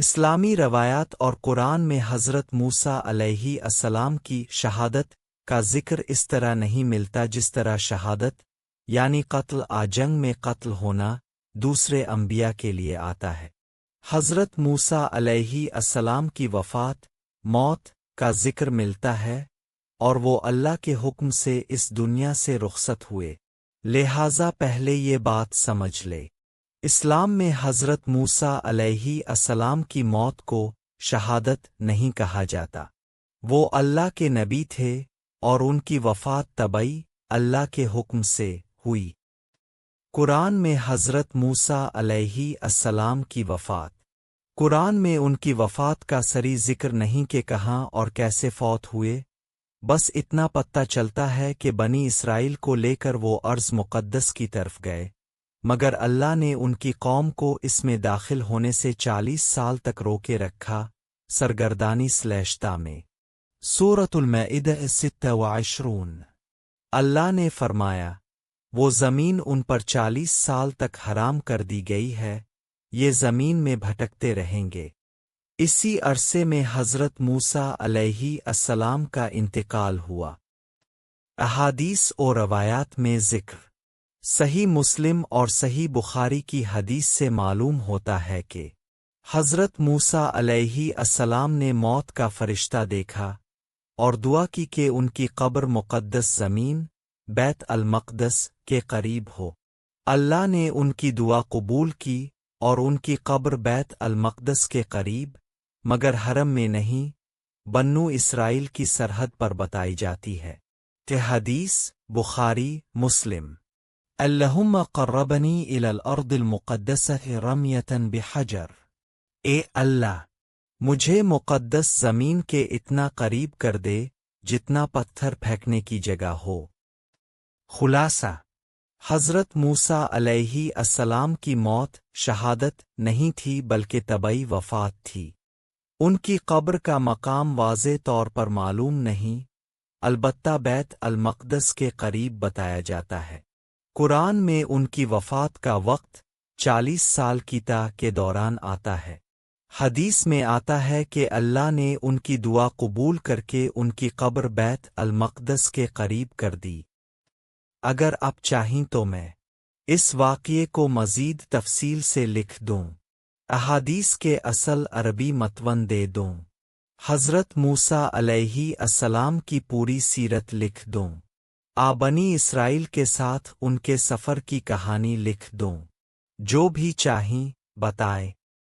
اسلامی روایات اور قرآن میں حضرت موسیٰ علیہ السلام کی شہادت کا ذکر اس طرح نہیں ملتا جس طرح شہادت یعنی قتل جنگ میں قتل ہونا دوسرے انبیاء کے لیے آتا ہے۔ حضرت موسیٰ علیہ السلام کی وفات موت کا ذکر ملتا ہے اور وہ اللہ کے حکم سے اس دنیا سے رخصت ہوئے، لہٰذا پہلے یہ بات سمجھ لے۔ اسلام میں حضرت موسیٰ علیہ السلام کی موت کو شہادت نہیں کہا جاتا، وہ اللہ کے نبی تھے اور ان کی وفات طبعی اللہ کے حکم سے ہوئی۔ قرآن میں حضرت موسیٰ علیہ السلام کی وفات، قرآن میں ان کی وفات کا صریح ذکر نہیں کہ کہاں اور کیسے فوت ہوئے، بس اتنا پتہ چلتا ہے کہ بنی اسرائیل کو لے کر وہ ارض مقدس کی طرف گئے، مگر اللہ نے ان کی قوم کو اس میں داخل ہونے سے 40 سال تک روکے رکھا۔ سرگردانی / میں سورۃ المائدہ 26۔ اللہ نے فرمایا، وہ زمین ان پر 40 سال تک حرام کر دی گئی ہے، یہ زمین میں بھٹکتے رہیں گے۔ اسی عرصے میں حضرت موسیٰ علیہ السلام کا انتقال ہوا۔ احادیث و روایات میں ذکر، صحیح مسلم اور صحیح بخاری کی حدیث سے معلوم ہوتا ہے کہ حضرت موسیٰ علیہ السلام نے موت کا فرشتہ دیکھا اور دعا کی کہ ان کی قبر مقدس زمین بیت المقدس کے قریب ہو۔ اللہ نے ان کی دعا قبول کی اور ان کی قبر بیت المقدس کے قریب مگر حرم میں نہیں، بنو اسرائیل کی سرحد پر بتائی جاتی ہے۔ حدیث بخاری مسلم۔ اللہم قربنی الی الارض المقدسہ رمیۃ بحجر، اے اللہ مجھے مقدس زمین کے اتنا قریب کر دے جتنا پتھر پھینکنے کی جگہ ہو۔ خلاصہ، حضرت موسیٰ علیہ السلام کی موت شہادت نہیں تھی بلکہ طبعی وفات تھی۔ ان کی قبر کا مقام واضح طور پر معلوم نہیں، البتہ بیت المقدس کے قریب بتایا جاتا ہے۔ قرآن میں ان کی وفات کا وقت 40 سال کی تا کے دوران آتا ہے۔ حدیث میں آتا ہے کہ اللہ نے ان کی دعا قبول کر کے ان کی قبر بیت المقدس کے قریب کر دی۔ اگر آپ چاہیں تو میں اس واقعے کو مزید تفصیل سے لکھ دوں، احادیث کے اصل عربی متن دے دوں، حضرت موسیٰ علیہ السلام کی پوری سیرت لکھ دوں، بنی اسرائیل کے ساتھ ان کے سفر کی کہانی لکھ دوں، جو بھی چاہیں بتائیں۔